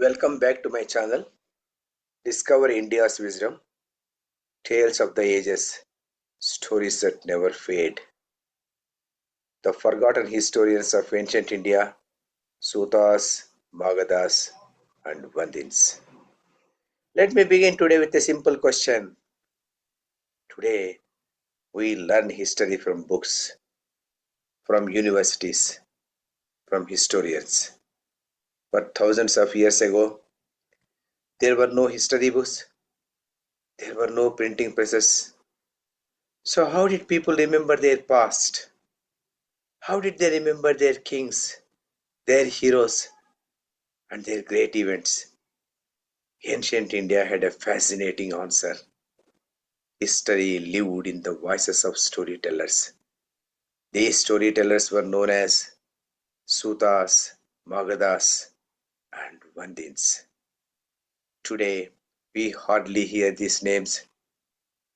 Welcome back to my channel. Discover India's wisdom, tales of the ages, stories that never fade. The forgotten historians of ancient India, Sūtas, Magadhas, and Vandins. Let me begin today with a simple question. Today, we learn history from books, from universities, from historians. But thousands of years ago, there were no history books, there were no printing presses. So, how did people remember their past? How did they remember their kings, their heroes, and their great events? Ancient India had a fascinating answer. History lived in the voices of storytellers. These storytellers were known as Sūtas, Māgadhas, and Vandins. Today, we hardly hear these names,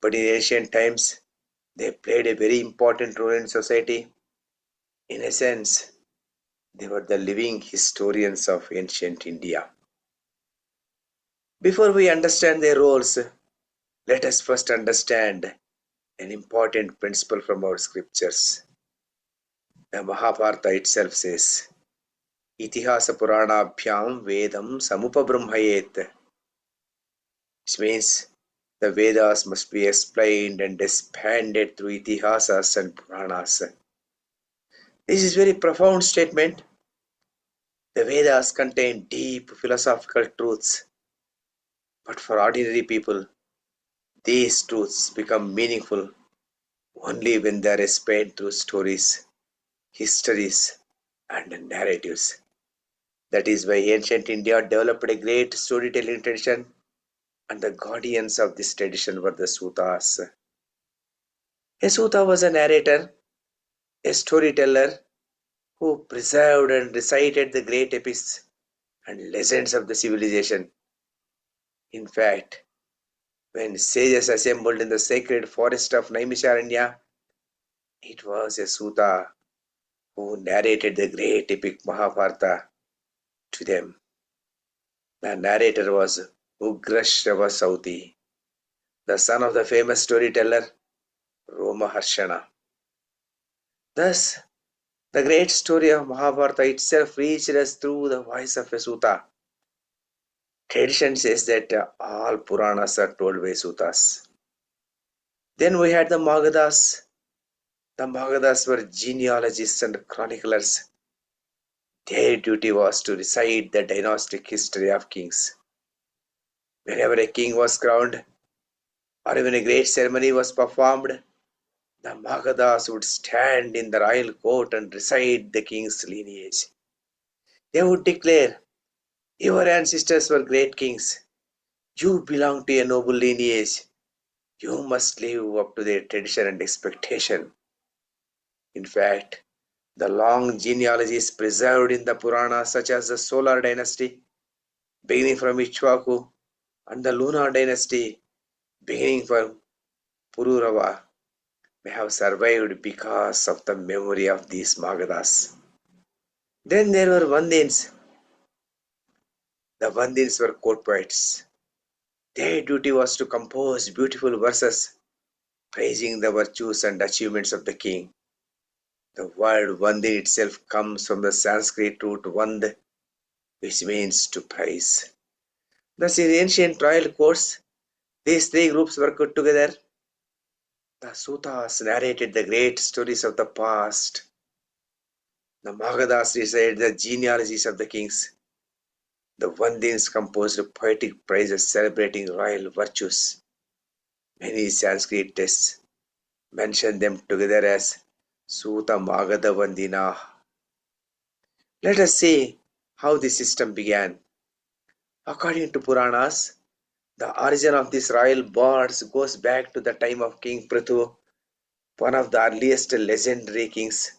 but in ancient times, they played a very important role in society. In a sense, they were the living historians of ancient India. Before we understand their roles, let us first understand an important principle from our scriptures. The Mahabharata itself says, Itihasa Puranabhyam Vedam Samupabrahmayet. Which means the Vedas must be explained and expanded through Itihasas and Puranas. This is a very profound statement. The Vedas contain deep philosophical truths. But for ordinary people, these truths become meaningful only when they are explained through stories, histories, and narratives. That is why ancient India developed a great storytelling tradition, and the guardians of this tradition were the Sūtas. A Sūta was a narrator, a storyteller who preserved and recited the great epics and legends of the civilization. In fact, when sages assembled in the sacred forest of Naimisharanya, it was a Sūta who narrated the great epic Mahabharata to them. The narrator was Ugrashrava Sauti, the son of the famous storyteller Romaharshana. Thus, the great story of Mahabharata itself reached us through the voice of a Sūta. Tradition says that all Puranas are told by Sūtas. Then we had the Māgadhas. The Māgadhas were genealogists and chroniclers. Their duty was to recite the dynastic history of kings. Whenever a king was crowned, or even a great ceremony was performed, the Māgadhas would stand in the royal court and recite the king's lineage. They would declare, your ancestors were great kings. You belong to a noble lineage. You must live up to their tradition and expectation. In fact, the long genealogies preserved in the Puranas, such as the Solar dynasty, beginning from Ikshvaku, and the Lunar dynasty, beginning from Pururava, may have survived because of the memory of these Māgadhas. Then there were Vandins. The Vandins were court poets. Their duty was to compose beautiful verses praising the virtues and achievements of the king. The word Vandin itself comes from the Sanskrit root Vand, which means to praise. Thus, in ancient royal courts, these three groups worked together. The Sūtas narrated the great stories of the past. The Māgadhas recited the genealogies of the kings. The Vandins composed poetic praises celebrating royal virtues. Many Sanskrit texts mention them together as Suta Magadha Vandina. Let us see how this system began. According to Puranas, the origin of these royal bards goes back to the time of King Prithu, one of the earliest legendary kings.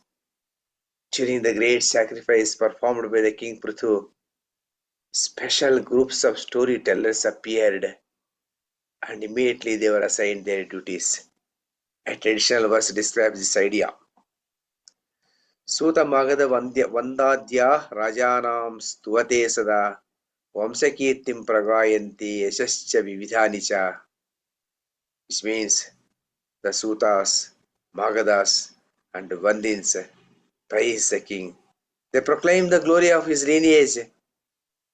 During the great sacrifice performed by the King Prithu, special groups of storytellers appeared, and immediately they were assigned their duties. A traditional verse describes this idea. Suta Magadha Vandadya Rajanam Stuvate Sada Vamsakirtim pragayanti yashascha vividhani cha, which means the Sūtas, Māgadhas, and Vandins praise the king. They proclaim the glory of his lineage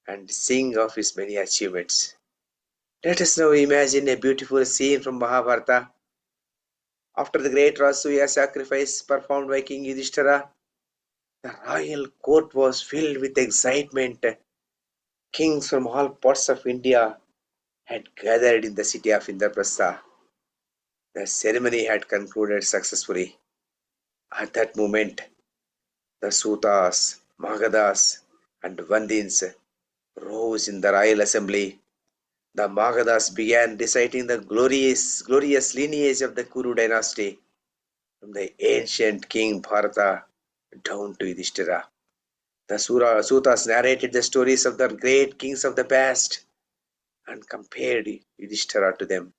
and sing of his many achievements. Let us now imagine a beautiful scene from Mahabharata. After the great Rasuya sacrifice performed by King Yudhishthira, the royal court was filled with excitement. Kings from all parts of India had gathered in the city of Indraprastha. The ceremony had concluded successfully. At that moment, the Sūtas, Magadhas, and Vandins rose in the royal assembly. The Magadhas began reciting the glorious lineage of the Kuru dynasty, from the ancient king Bharata down to Yudhishthira. The Sūtas narrated the stories of the great kings of the past and compared Yudhishthira to them.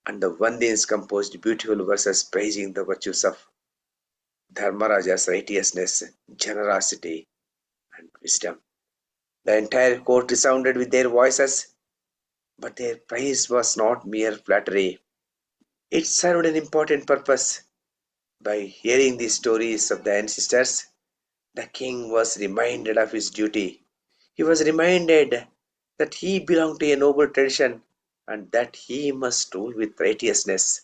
And the Vandins composed beautiful verses praising the virtues of Dharmaraja's righteousness, generosity, and wisdom. The entire court resounded with their voices, but their praise was not mere flattery. It served an important purpose. By hearing these stories of the ancestors, the king was reminded of his duty. He was reminded that he belonged to a noble tradition and that he must rule with righteousness.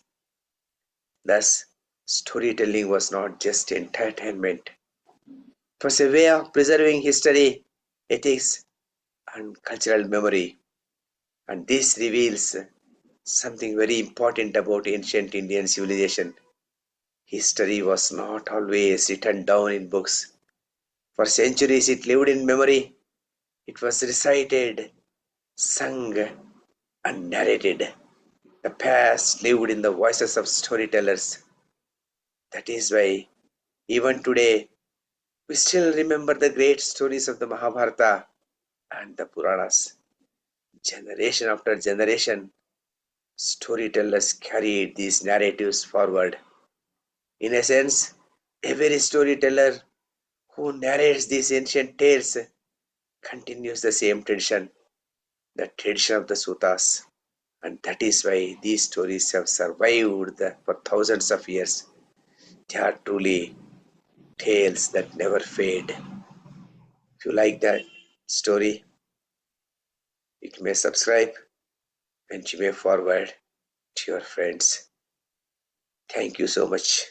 Thus, storytelling was not just entertainment, it was a way of preserving history, ethics, and cultural memory. And this reveals something very important about ancient Indian civilization. History was not always written down in books. For centuries, it lived in memory. It was recited, sung, and narrated. The past lived in the voices of storytellers. That is why, even today, we still remember the great stories of the Mahabharata and the Puranas. Generation after generation, storytellers carried these narratives forward. In essence, every storyteller who narrates these ancient tales continues the same tradition, the tradition of the Sūtas. And that is why these stories have survived for thousands of years. They are truly tales that never fade. If you like that story, you may subscribe and you may forward to your friends. Thank you so much.